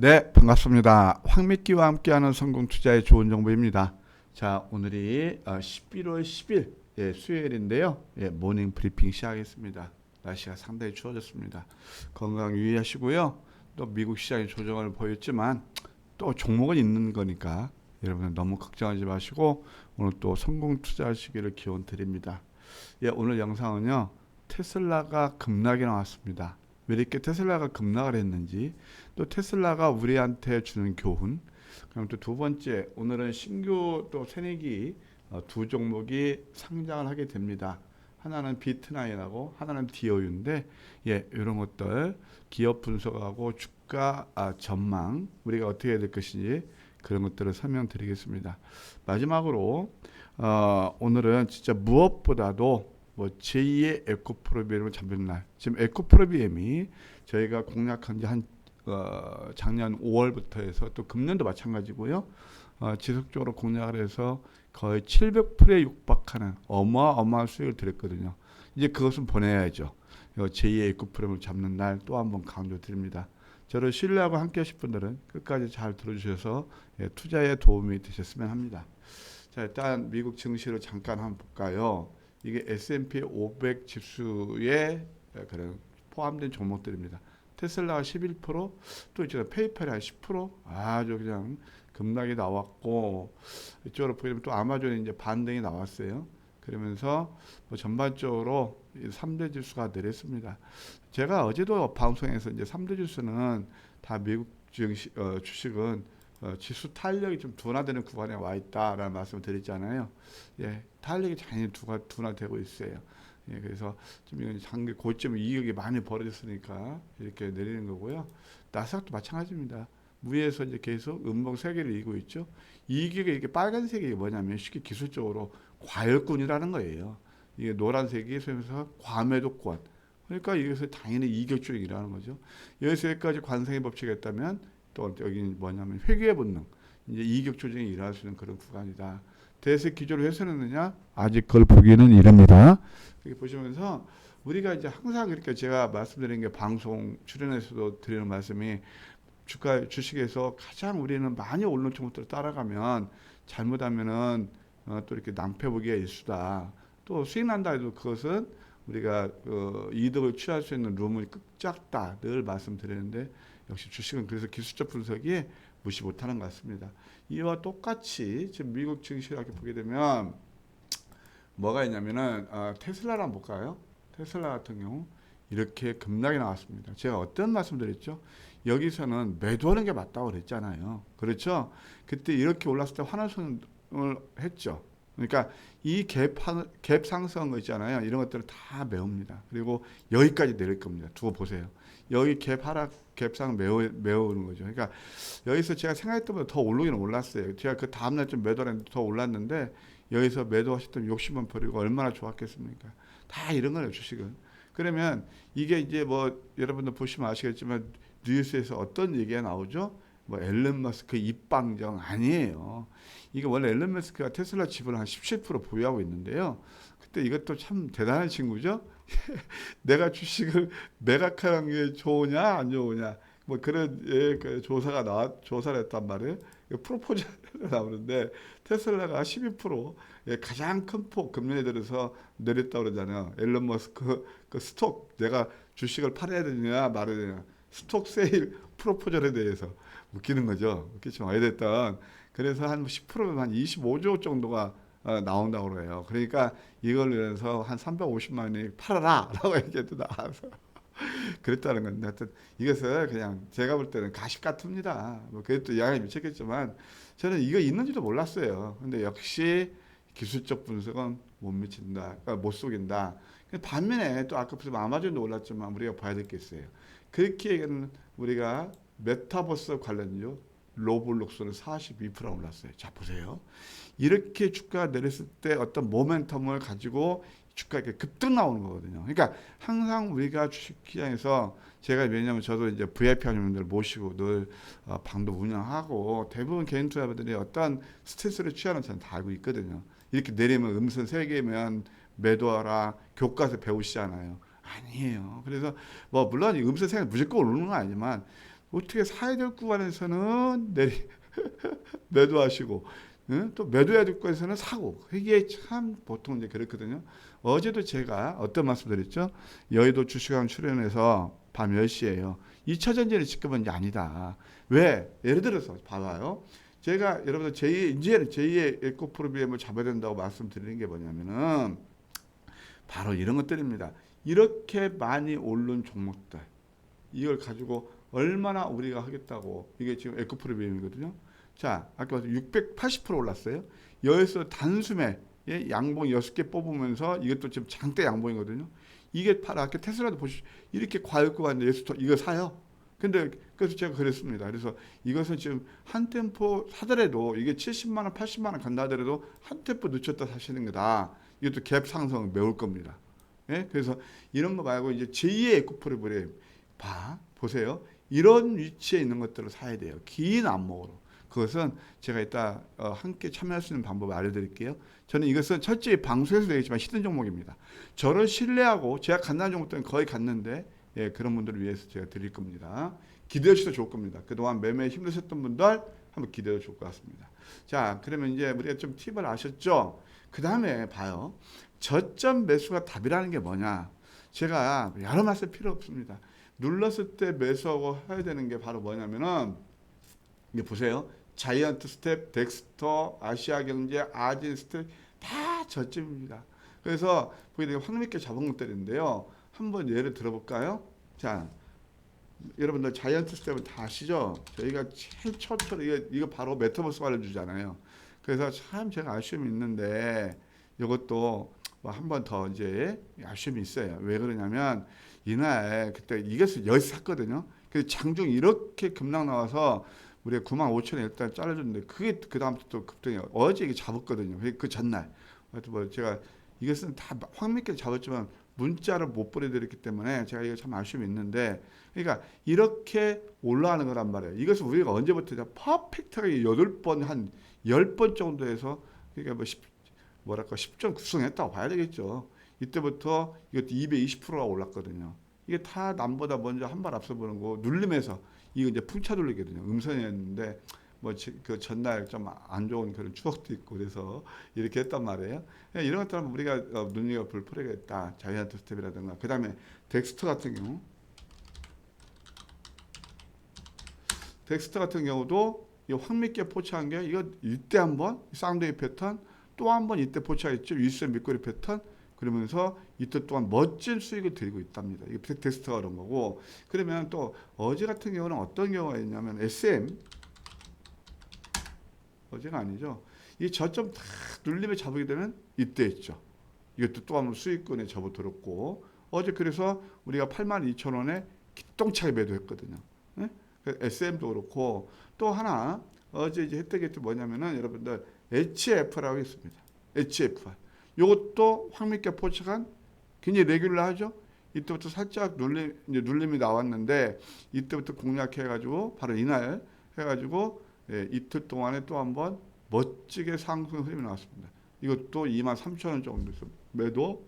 네, 반갑습니다. 황미끼와 함께하는 성공 투자의 좋은 정보입니다. 자, 오늘이 11월 10일 수요일인데요. 모닝 브리핑 시작하겠습니다. 날씨가 상당히 추워졌습니다. 건강 유의하시고요. 또 미국 시장이 조정을 보였지만 또 종목은 있는 거니까 여러분 너무 걱정하지 마시고 오늘 또 성공 투자하시기를 기원 드립니다. 오늘 영상은요. 테슬라가 급락이 나왔습니다. 왜 이렇게 테슬라가 급락을 했는지, 또 테슬라가 우리한테 주는 교훈, 그럼 또 두 번째, 오늘은 신규 또 새내기 두 종목이 상장을 하게 됩니다. 하나는 비트나인하고 하나는 디오유인데, 이런 것들 기업 분석하고 주가 전망 우리가 어떻게 해야 될 것인지 그런 것들을 설명드리겠습니다. 마지막으로 오늘은 진짜 무엇보다도 뭐 제2의 에코프로비엠을 잡는 날. 지금 에코프로비엠이 저희가 공략한 지 한 작년 5월부터 해서 또 금년도 마찬가지고요. 지속적으로 공략을 해서 거의 700%에 육박하는 어마어마한 수익을 드렸거든요. 이제 그것은 보내야죠. 제2의 에코프로비엠을 잡는 날 또 한번 강조드립니다. 저를 신뢰하고 함께 하실 분들은 끝까지 잘 들어주셔서 투자에 도움이 되셨으면 합니다. 자, 일단 미국 증시를 잠깐 한번 볼까요? 이게 S&P 500 지수에 그런 포함된 종목들입니다. 테슬라가 11%, 또 이제 페이팔이 한 10%, 아주 그냥 급락이 나왔고, 이쪽으로 보면 또 아마존이 이제 반등이 나왔어요. 그러면서 뭐 전반적으로 3대 지수가 내렸습니다. 제가 어제도 방송에서 이제 3대 지수는 다 미국 증시, 주식은 지수 탄력이 좀 둔화되는 구간에 와 있다라는 말씀을 드렸잖아요. 탄력이 당연히 둔화되고 있어요. 그래서 좀 이건 장기 고점 이익이 많이 벌어졌으니까 이렇게 내리는 거고요. 나스닥도 마찬가지입니다. 위에서 이제 계속 음봉 세개를 이기고 있죠. 이익이 이게 빨간색이 뭐냐면 쉽게 기술적으로 과열군이라는 거예요. 이게 노란색이 소위서 과매도권. 그러니까 여기서 당연히 이격주의라는 거죠. 여기서 여기까지 관성의 법칙이 있다면 또 여기 뭐냐면 회귀의 본능. 이제 이격 조정이 일어날 수 있는 그런 구간이다. 대세 기조를 훼손했느냐? 아직 그걸 보기는 이릅니다. 이렇게 보시면서 우리가 이제 항상 그렇게 제가 말씀드린 게 방송 출연에서도 드리는 말씀이 주식에서 가장 우리는 많이 오르는 종목들을 따라가면 잘못하면은 또 이렇게 낭패 보기가 일수다. 또 수익 난다 해도 그것은 우리가 이득을 취할 수 있는 룸이 작다 늘 말씀드리는데 역시 주식은 그래서 기술적 분석이 무시 못하는 것 같습니다. 이와 똑같이 지금 미국 증시를 이렇게 보게 되면 뭐가 있냐면은 테슬라를 한번 볼까요? 테슬라 같은 경우 이렇게 급락이 나왔습니다. 제가 어떤 말씀드렸죠? 여기서는 매도하는 게 맞다고 그랬잖아요. 그렇죠? 그때 이렇게 올랐을 때 환호성을 했죠. 그러니까 이 갭 상승한 거 있잖아요. 이런 것들을 다 메웁니다. 그리고 여기까지 내릴 겁니다. 두고 보세요. 여기 갭 하락, 갭상 메우는 거죠. 그러니까 여기서 제가 생각했던 것보다 더 오르기는 올랐어요. 제가 그 다음날 좀 매도를 했는데 더 올랐는데 여기서 매도하셨던 욕심만 버리고 얼마나 좋았겠습니까? 다 이런 거예요, 주식은. 그러면 이게 이제 뭐 여러분들 보시면 아시겠지만 뉴스에서 어떤 얘기가 나오죠? 뭐 앨런 머스크 입방정 아니에요. 이게 원래 앨런 머스크가 테슬라 지분을 한 17% 보유하고 있는데요. 그때 이것도 참 대단한 친구죠. 내가 주식을 매각하는 게 좋으냐 안 좋으냐 뭐 그런 그 조사를 했단 말이에요. 프로포즈가 나오는데 테슬라가 12% 가장 큰 폭 금년에 들어서 내렸다 그러잖아요. 앨런 머스크 그 스톡 내가 주식을 팔아야 되느냐 말아야 되느냐 스톡 세일 프로포절에 대해서 웃기는 거죠. 웃기지만 어찌됐든 그래서 한 10%면 한 25조 정도가 나온다고 그래요. 그러니까 이걸 위해서 한 350만 원이 팔아라 라고 얘기해도 나와서 그랬다는 건데 하여튼 이것을 그냥 제가 볼 때는 가십 같습니다. 뭐 그래도 영향이 미쳤겠지만 저는 이거 있는지도 몰랐어요. 근데 역시 기술적 분석은 못 미친다, 그러니까 못 속인다. 반면에 또 아까 무슨 아마존도 올랐지만 우리가 봐야 될 게 있어요. 그렇게 얘기하는 우리가 메타버스 관련주 로블록스는 42% 올랐어요. 자 보세요. 이렇게 주가가 내렸을 때 어떤 모멘텀을 가지고 주가가 이렇게 급등 나오는 거거든요. 그러니까 항상 우리가 주식시장에서 제가 왜냐하면 저도 이제 VIP 회원님들 모시고 늘 방도 운영하고 대부분 개인 투자자들이 어떤 스트레스를 취하는 저는 다 알고 있거든요. 이렇게 내리면 음선 3개면 매도하라 교과서 배우시잖아요. 아니에요. 그래서 뭐 물론 음선 3개 무조건 오르는 건 아니지만 어떻게 사야 될 구간에서는 매도하시고, 응? 또 매도해야 될 구간에서는 사고. 이게 참 보통 이제 그렇거든요. 어제도 제가 어떤 말씀 드렸죠? 여의도 주식왕 출연해서 밤 10시에요. 2차 전지는 지금은 이제 아니다. 왜? 예를 들어서 봐봐요. 제가 여러분들 이제는 제2의 에코프로비엠을 잡아야 된다고 말씀드리는 게 뭐냐면은 바로 이런 것들입니다. 이렇게 많이 오른 종목들. 이걸 가지고 얼마나 우리가 하겠다고. 이게 지금 에코프로비엠이거든요. 자, 아까 680% 올랐어요. 여기서 단숨에 양봉 6개 뽑으면서 이것도 지금 장대 양봉이거든요. 이게 바로 아까 테슬라도 보시죠. 이렇게 과열구간 예수터 이거 사요. 근데 그래서 제가 그랬습니다. 그래서 이것은 지금 한 템포 사더라도 이게 70만 원, 80만 원 간다 하더라도 한 템포 늦췄다 사시는 거다. 이것도 갭 상승을 메울 겁니다. 예? 그래서 이런 거 말고 이제 제2의 에코프로그램 보세요. 이런 위치에 있는 것들을 사야 돼요. 긴 안목으로. 그것은 제가 이따 함께 참여할 수 있는 방법을 알려드릴게요. 저는 이것은 철저히 방송에서 되겠지만 히든 종목입니다. 저를 신뢰하고 제가 간다는 종목들은 거의 갔는데 예, 그런 분들을 위해서 제가 드릴 겁니다. 기대해 주셔도 좋을 겁니다. 그동안 매매에 힘드셨던 분들 한번 기대해 좋을 것 같습니다. 자, 그러면 이제 우리가 좀 팁을 아셨죠? 그 다음에 봐요. 저점 매수가 답이라는 게 뭐냐? 제가 여러 말씀 필요 없습니다. 눌렀을 때 매수하고 해야 되는 게 바로 뭐냐면은 이제 보세요. 자이언트 스텝, 덱스터, 아시아경제, 아진 스텝 다 저점입니다. 그래서 보게 되면 황미께 잡은 것들인데요. 한번 예를 들어볼까요? 자, 여러분들 자이언트 스텝은 다 아시죠? 저희가 제일 처음으로 이거 바로 메타버스 알려주잖아요. 그래서 참 제가 아쉬움이 있는데 이것도 뭐 한 번 더 이제 아쉬움이 있어요. 왜 그러냐면 이날 그때 이것을 여기서 샀거든요. 그 장중 이렇게 급락 나와서 우리가 95,000원 일단 잘라줬는데 그게 그 다음부터 또 급등이 어제 이게 잡았거든요. 그 전날. 하여튼 뭐 제가 이것은 다 황미께 잡았지만 문자를 못 보내드렸기 때문에 제가 이거 참 아쉬움이 있는데 그러니까 이렇게 올라가는 거란 말이에요. 이것은 우리가 언제부터 퍼펙트하게 8번 한 10번 정도에서 그러니까 뭐랄까 10점 구성했다고 봐야 되겠죠. 이때부터 이것도 220%가 올랐거든요. 이게 다 남보다 먼저 한 발 앞서 보는 거 눌림에서 이거 이제 풍차 돌리거든요. 음선이었는데 뭐 그 전날 좀 안 좋은 그런 추억도 있고 그래서 이렇게 했단 말이에요. 이런 것들은 우리가 눈여겨볼 필요가 있다. 자이언트 스텝이라든가 그 다음에 덱스터 같은 경우 도 이 황미께 포착한 게 이거 이때 한번 쌍둥이 패턴 또 한번 이때 포착했죠. 윗선 밑꼬리 패턴 그러면서 이때 또한 멋진 수익을 드리고 있답니다. 이게 덱스터가 그런 거고 그러면 또 어제 같은 경우는 어떤 경우가 있냐면 SM 어제가 아니죠. 이 저점 다 눌림에 잡게 되면 이때 있죠. 이것도 또 한번 수익권에 접어들었고 어제 그래서 우리가 82,000원에 기똥차게 매도했거든요. 네? SM도 그렇고 또 하나 어제 이제 혜택이 뭐냐면은 여러분들 HF라고 있습니다. HFR. 이것도 황미께 포착한 굉장히 레귤러하죠. 이때부터 살짝 눌림이 나왔는데 이때부터 공략해가지고 바로 이날 해가지고 이틀 동안에 또 한번 멋지게 상승 흐름이 나왔습니다. 이것도 23,000원 정도에서 매도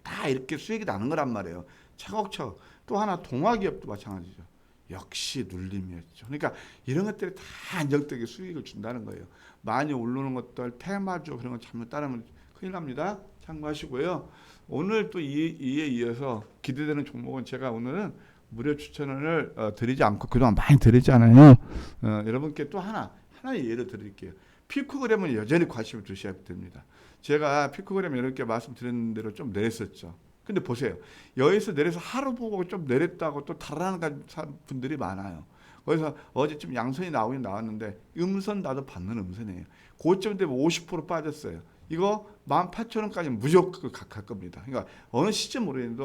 다 이렇게 수익이 나는 거란 말이에요. 차곡차곡. 또 하나 동화기업도 마찬가지죠. 역시 눌림이었죠. 그러니까 이런 것들이 다 안정되게 수익을 준다는 거예요. 많이 오르는 것들 테마주 그런 거 잘못 따르면 큰일 납니다. 참고하시고요. 오늘 또 이에 이어서 기대되는 종목은 제가 오늘은 무료 추천을 드리지 않고 그동안 많이 드리잖아요. 여러분께 또 하나의 예를 드릴게요. 피코그램은 여전히 관심을 두셔야 됩니다. 제가 피코그램 이렇게 말씀드린 대로 좀 내렸었죠. 근데 보세요. 여기서 내려서 하루 보고 좀 내렸다고 또 달아나는 분들이 많아요. 그래서 어제 좀 양선이 나오긴 나왔는데 음선 나도 받는 음선이에요. 고점 되면 50% 빠졌어요. 이거 18,000원까지 무조건 갈 겁니다. 그러니까 어느 시점 모르겠는데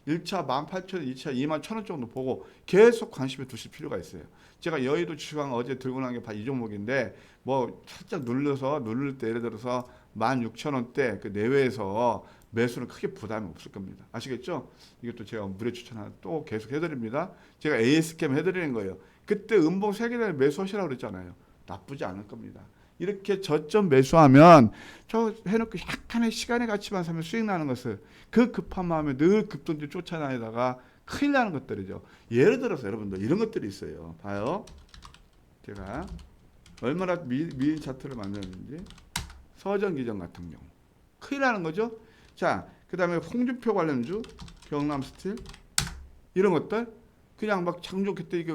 1차 18,000원, 2차 21,000원 정도 보고 계속 관심을 두실 필요가 있어요. 제가 여의도 주강 어제 들고 난 게 이 종목인데 뭐 살짝 누를 때 예를 들어서 16,000원대 그 내외에서 매수는 크게 부담이 없을 겁니다. 아시겠죠? 이것도 제가 무료 추천 또 계속 해드립니다. 제가 AS캠 해드리는 거예요. 그때 음봉 3개를 매수하시라고 그랬잖아요. 나쁘지 않을 겁니다. 이렇게 저점 매수하면 저 해놓고 약간의 시간의 가치만 사면 수익 나는 것을 그 급한 마음에 늘 급등주 쫓아다니다가 큰일 나는 것들이죠. 예를 들어서 여러분들 이런 것들이 있어요. 봐요. 제가 얼마나 미인 차트를 만들었는지. 서정기전 같은 경우 큰일 나는 거죠. 자, 그 다음에 홍준표 관련주, 경남 스틸 이런 것들 그냥 막 장족했대. 이게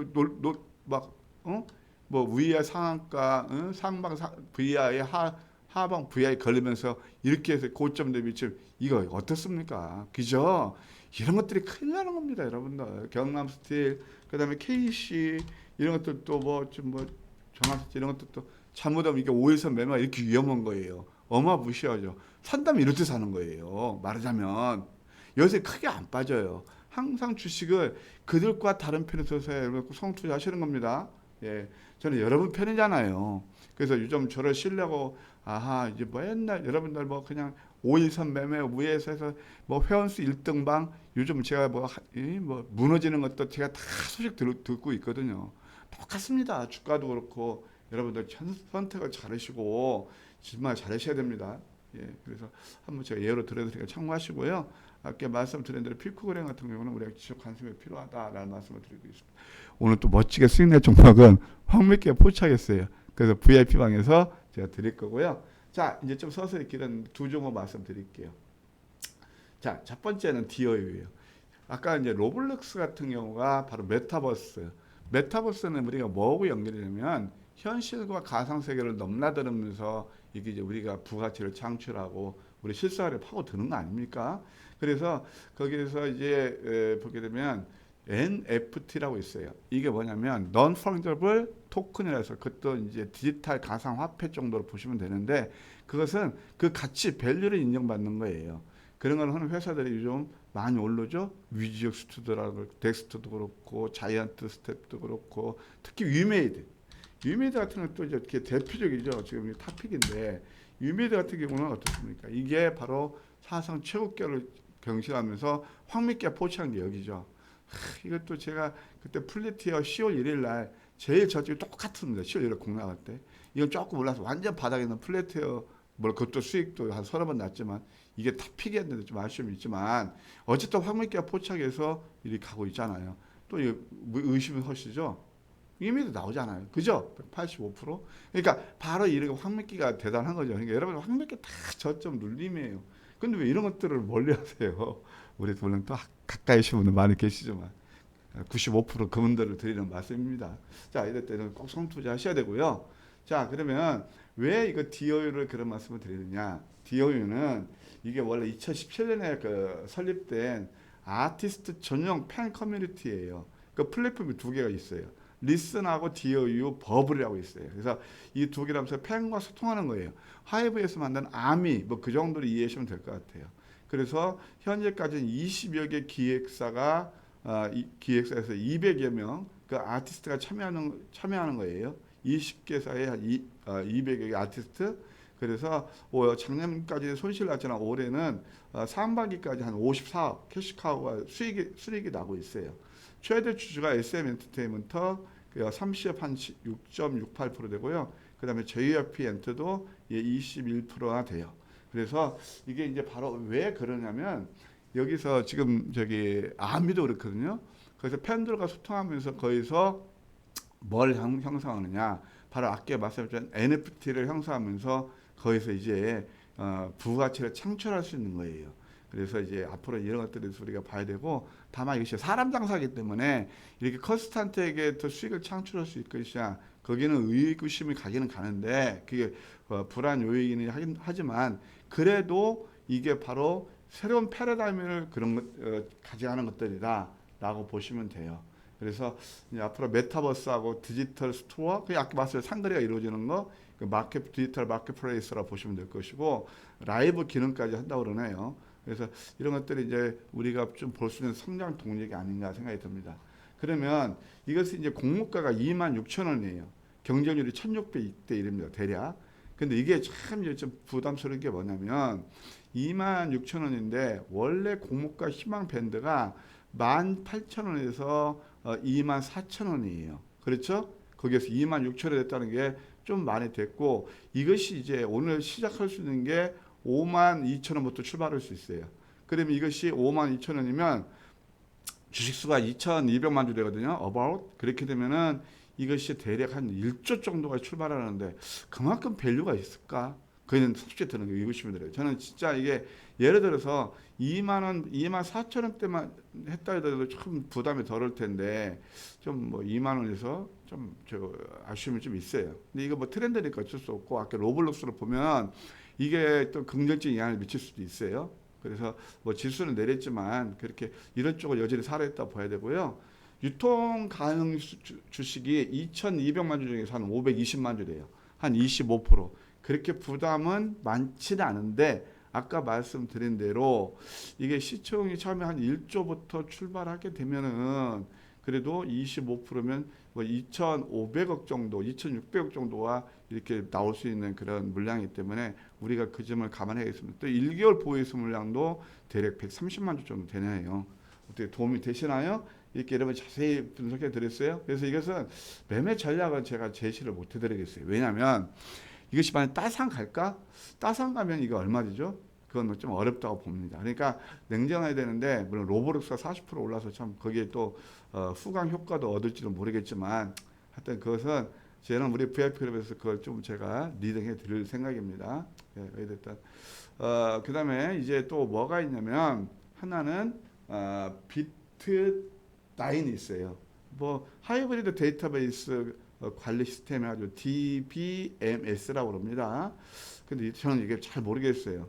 뭐 VI 상한가, 상방 VI 하방 VI 걸리면서 이렇게 해서 고점 대비 지금 이거 어떻습니까? 그죠? 이런 것들이 큰일 나는 겁니다, 여러분들. 경남 스틸, 그다음에 KC 이런 것들도 뭐 전화 이런 것들도 잘못하면 이게 5일선 매매 이렇게 위험한 거예요. 어마무시하죠. 산다면 이렇게 사는 거예요. 말하자면 요새 크게 안 빠져요. 항상 주식을 그들과 다른 편에서 성투자 하시는 겁니다. 예, 저는 여러분 편이잖아요. 그래서 요즘 저를 쉬려고 아하 이제 뭐 옛날 여러분들 뭐 그냥 5일선 매매 위에서 해서 뭐 회원수 1등방 요즘 제가 뭐 무너지는 것도 제가 다 소식 듣고 있거든요. 똑같습니다. 주가도 그렇고 여러분들 선택을 잘하시고 정말 잘하셔야 됩니다. 예, 그래서 한번 제가 예로 들어드리니까 참고하시고요. 아까 말씀드린 대로 피크그램 같은 경우는 우리가 지속 관심이 필요하다라는 말씀을 드리고 있습니다. 오늘 또 멋지게 수익낼 종목은 황미끼에 포착했어요. 그래서 VIP 방에서 제가 드릴 거고요. 자, 이제 좀 서서히 길은 두 종목 말씀드릴게요. 자, 첫 번째는 디어유예요. 아까 이제 로블록스 같은 경우가 바로 메타버스. 메타버스는 우리가 뭐하고 연결이 되면 현실과 가상 세계를 넘나들면서 이게 이제 우리가 부가치를 창출하고 우리 실생활에 파고드는 거 아닙니까? 그래서 거기에서 이제 보게 되면 NFT라고 있어요. 이게 뭐냐면 Non-Fungible Token이라서 그것도 이제 디지털 가상 화폐 정도로 보시면 되는데 그것은 그 가치 밸류를 인정받는 거예요. 그런 걸 하는 회사들이 요즘 많이 오르죠. 위지역 스튜디오라고 덱스터도 그렇고 자이언트 스텝도 그렇고 특히 위메이드 같은 것도 이제 이렇게 대표적이죠. 지금 탑픽인데 위메이드 같은 경우는 어떻습니까? 이게 바로 사상 최고가를 경신하면서 황미끼가 포착한 게 여기죠. 이것도 제가 그때 플래티어 10월 1일 날 제일 저쪽이 똑같습니다. 10월 1일 공 나갈 때 이건 조금 올라서 완전 바닥에 있는 플래티어 뭐 그것도 수익도 한 서너 번 났지만 이게 탑픽이었는데 좀 아쉬움이 있지만 어쨌든 황미끼가 포착해서 이렇게 가고 있잖아요. 또 의심은 허시죠. 이미도 나오잖아요. 그죠? 185%. 그러니까 바로 이렇게 황미끼가 대단한 거죠. 그러니까 여러분 황미끼 다 저점 눌림이에요. 근데 왜 이런 것들을 멀리 하세요? 우리 물론 또 가까이 오신 분들 많이 계시지만 95% 그분들을 드리는 말씀입니다. 자, 이럴 때는 꼭 성투자 하셔야 되고요. 자, 그러면 왜 이거 디오유를 그런 말씀을 드리느냐? 디오유는 이게 원래 2017년에 그 설립된 아티스트 전용 팬 커뮤니티예요. 그 플랫폼이 두 개가 있어요. 리슨하고 디오유 버블이라고 있어요. 그래서 이 두 개를 하면서 팬과 소통하는 거예요. 하이브에서 만든 아미 뭐 그 정도로 이해하시면 될 것 같아요. 그래서 현재까지는 20여 개 기획사가 기획사에서 200여 명 그 아티스트가 참여하는 거예요. 20개사에 한 200여 개 아티스트. 그래서 작년까지 손실 났지만 올해는 상반기까지 한 54억 캐시카우가 수익이 나고 있어요. 최대 주주가 SM 엔터테인먼트 36.68% 되고요. 그 다음에 JYP 엔터도 21%가 돼요. 그래서 이게 이제 바로 왜 그러냐면 여기서 지금 저기 아미도 그렇거든요. 그래서 팬들과 소통하면서 거기서 뭘 형성하느냐. 바로 아까 말씀드린 NFT를 형성하면서 거기서 이제 부가치를 창출할 수 있는 거예요. 그래서 이제 앞으로 이런 것들을 우리가 봐야 되고 다만 이것이 사람 장사이기 때문에 이렇게 컨스탄트에게 더 수익을 창출할 수 있을 것이냐 거기는 의구심이 가기는 가는데 그게 불안 요인이긴 하지만 그래도 이게 바로 새로운 패러다임을 그런 가져가는 것들이다라고 보시면 돼요. 그래서 이제 앞으로 메타버스하고 디지털 스토어, 그 아까 말씀 상거래가 이루어지는 거, 그 디지털 마켓플레이스라 보시면 될 것이고 라이브 기능까지 한다고 그러네요. 그래서 이런 것들이 이제 우리가 좀 볼 수 있는 성장 동력이 아닌가 생각이 듭니다. 그러면 이것이 이제 공모가가 26,000원이에요. 경쟁률이 1,600대 1입니다. 대략. 근데 이게 참 이제 좀 부담스러운 게 뭐냐면 26,000원인데 원래 공모가 희망 밴드가 18,000원에서 24,000원이에요. 그렇죠? 거기에서 26,000원이 됐다는 게 좀 많이 됐고 이것이 이제 오늘 시작할 수 있는 게 52,000원부터 출발할 수 있어요. 그러면 이것이 52,000원이면 주식수가 2,200만 주 되거든요. about. 그렇게 되면은 이것이 대략 한 1조 정도가 출발하는데 그만큼 밸류가 있을까? 그는 솔직히 드는 거 의구심이 들어요. 저는 진짜 이게 예를 들어서 2만 원, 2만 4천 원대만 했다 해도 좀 부담이 덜할 텐데 좀 뭐 2만 원에서 좀 저 아쉬움이 좀 있어요. 근데 이거 뭐 트렌드니까 어쩔 수 없고 아까 로블록스로 보면 이게 또 긍정적인 영향을 미칠 수도 있어요. 그래서 뭐 지수는 내렸지만 그렇게 이런 쪽을 여전히 살아있다 봐야 되고요. 유통 가능 주식이 2,200만 주 중에서 한 520만 주 돼요. 한 25%. 그렇게 부담은 많지는 않은데 아까 말씀드린 대로 이게 시총이 처음에 한 1조부터 출발하게 되면은 그래도 25%면 뭐 2,500억 정도, 2,600억 정도가 이렇게 나올 수 있는 그런 물량이기 때문에 우리가 그 점을 감안해야겠습니다. 또 1개월 보유수 물량도 대략 130만 주 정도 되네요. 어떻게 도움이 되시나요? 이렇게 여러분 자세히 분석해 드렸어요. 그래서 이것은 매매 전략은 제가 제시를 못 해드리겠어요. 왜냐하면 이것이 만약 따상 갈까? 따상 가면 이거 얼마죠? 그건 좀 어렵다고 봅니다. 그러니까 냉정해야 되는데 물론 로보록스가 40% 올라서 참 거기에 또 후광 효과도 얻을지도 모르겠지만 하여튼 그것은 저는 우리 VIP 클럽에서 그걸 좀 제가 리딩해 드릴 생각입니다. 예, 일단 그다음에 이제 또 뭐가 있냐면 하나는 비트 나인이 있어요. 뭐 하이브리드 데이터베이스 관리 시스템 해가지고 DBMS라고 그럽니다. 근데 저는 이게 잘 모르겠어요.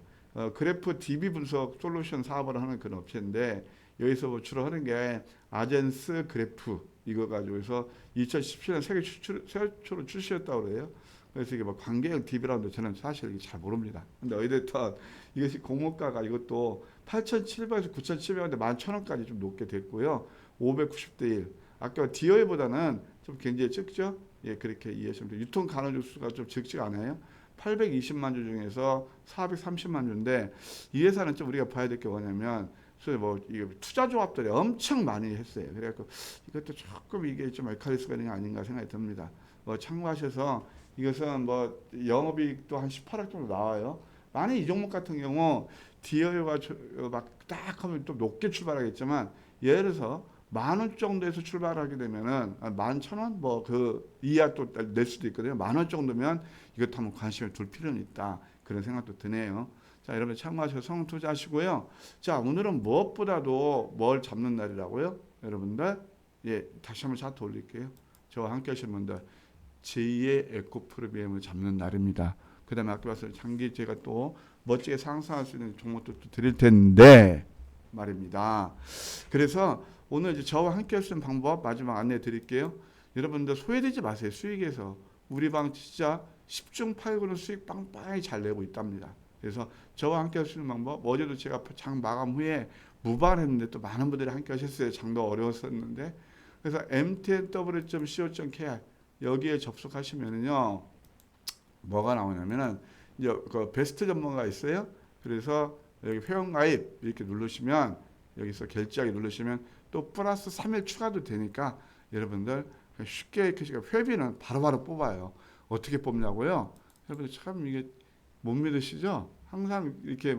그래프 DB 분석 솔루션 사업을 하는 그런 업체인데 여기서 뭐 주로 하는 게 아젠스 그래프 이거 가지고서 2017년 세계 최초로 출시했다고 그래요. 그래서 이게 뭐 관계형 DB라는데 저는 사실 이게 잘 모릅니다. 근데 어찌됐든 이것이 공모가가 이것도 8,700에서 9,700원인데 11,000원까지 좀 높게 됐고요. 590대 1. 아까 DOE보다는 좀 굉장히 적죠? 예, 그렇게 이해하시면 돼요. 유통 가능 주수가 좀 적지가 않아요. 820만 주 중에서 430만 주인데 이 회사는 좀 우리가 봐야 될 게 뭐냐면 뭐 이게 투자 조합들이 엄청 많이 했어요. 그래갖고 이것도 조금 이게 좀 알칼리스가 아닌가 생각이 듭니다. 참고하셔서 이것은 뭐 영업이익도 한 18억 정도 나와요. 만약 이 종목 같은 경우 디어가 막 딱 하면 또 높게 출발하겠지만 예를 들어서 10,000원 정도에서 출발하게 되면은 11,000원 뭐 그 이하 또 낼 수도 있거든요. 10,000원 정도면 이것도 한번 관심을 둘 필요는 있다. 그런 생각도 드네요. 자, 여러분 참고하셔서 성공 투자하시고요. 자, 오늘은 무엇보다도 뭘 잡는 날이라고요? 여러분들 예, 다시 한번 차트 올릴게요. 저와 함께 하시는 분들 제2의 에코프리미엄을 잡는 날입니다. 그 다음에 아까 봤을 장기 제가 또 멋지게 상승할 수 있는 종목도 또 드릴 텐데 말입니다. 그래서 오늘 이제 저와 함께 할 수 있는 방법 마지막 안내해 드릴게요. 여러분들 소외되지 마세요. 수익에서 우리 방 진짜 10중 8구는 수익 빵빵히 잘 내고 있답니다. 그래서 저와 함께 할 수 있는 방법 어제도 제가 장 마감 후에 무발했는데 또 많은 분들이 함께 하셨어요. 장도 어려웠었는데 그래서 mtnw.co.kr 여기에 접속하시면은요 뭐가 나오냐면은 이제 그 베스트 전문가 있어요. 그래서 여기 회원가입 이렇게 누르시면 여기서 결제하기 누르시면 또 플러스 3일 추가도 되니까 여러분들 쉽게 회비는 바로바로 뽑아요. 어떻게 뽑냐고요? 여러분들 참 이게 못 믿으시죠? 항상 이렇게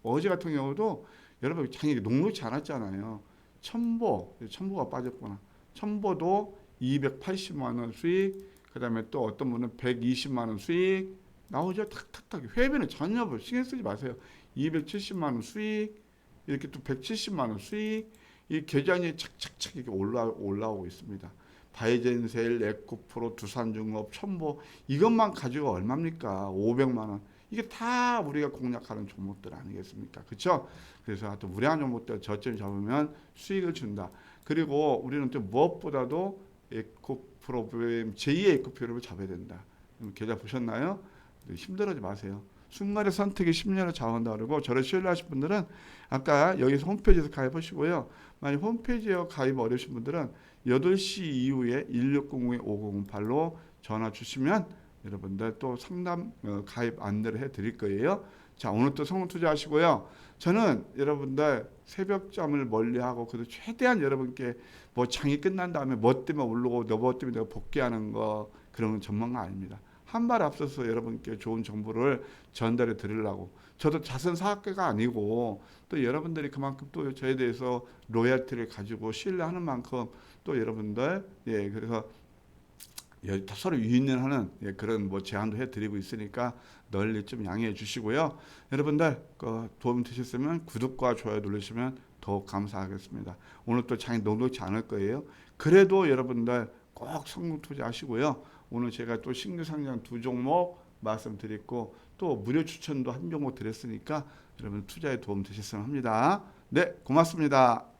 어제 같은 경우도 여러분 장이 녹록지 않았잖아요. 첨보가 빠졌구나. 첨보도 280만 원 수익, 그 다음에 또 어떤 분은 120만 원 수익 나오죠. 탁탁탁. 회비는 전혀 신경 쓰지 마세요. 270만 원 수익, 이렇게 또 170만 원 수익, 이 계좌이 착착착 이렇게 올라오고 있습니다. 바이젠셀, 에코프로, 두산중업, 첨보 이것만 가지고 얼마입니까? 500만 원. 이게 다 우리가 공략하는 종목들 아니겠습니까? 그렇죠? 그래서 하여튼 무례한 종목들 저점 잡으면 수익을 준다. 그리고 우리는 또 무엇보다도 에코프로그램 제2의 에코프로그램을 잡아야 된다. 계좌 보셨나요? 힘들어하지 마세요. 순간의 선택이 10년을 좌우한다 그러고 저를 신뢰하신 분들은 아까 여기서 홈페이지에서 가입하시고요. 만약 홈페이지에 가입 어려우신 분들은 8시 이후에 1600-5008로 전화 주시면 여러분들 또 상담 가입 안내를 해드릴 거예요. 자, 오늘 또 성공 투자하시고요. 저는 여러분들 새벽잠을 멀리하고 그래도 최대한 여러분께 뭐 장이 끝난 다음에 뭐 때문에 오르고 뭐 때문에 내가 복귀하는 거 그런 전문가 아닙니다. 한 발 앞서서 여러분께 좋은 정보를 전달해 드리려고. 저도 자선 사학계가 아니고 또 여러분들이 그만큼 또 저에 대해서 로열티를 가지고 신뢰하는 만큼 또 여러분들 그래서 서로 유인하는 그런 뭐 제안도 해드리고 있으니까 널리 좀 양해해 주시고요. 여러분들 도움 되셨으면 구독과 좋아요 누르시면 더욱 감사하겠습니다. 오늘 또 장이 녹록지 않을 거예요. 그래도 여러분들 꼭 성공 투자하시고요. 오늘 제가 또 신규 상장 2종목 말씀드렸고 또 무료 추천도 1종목 드렸으니까 여러분 투자에 도움 되셨으면 합니다. 네, 고맙습니다.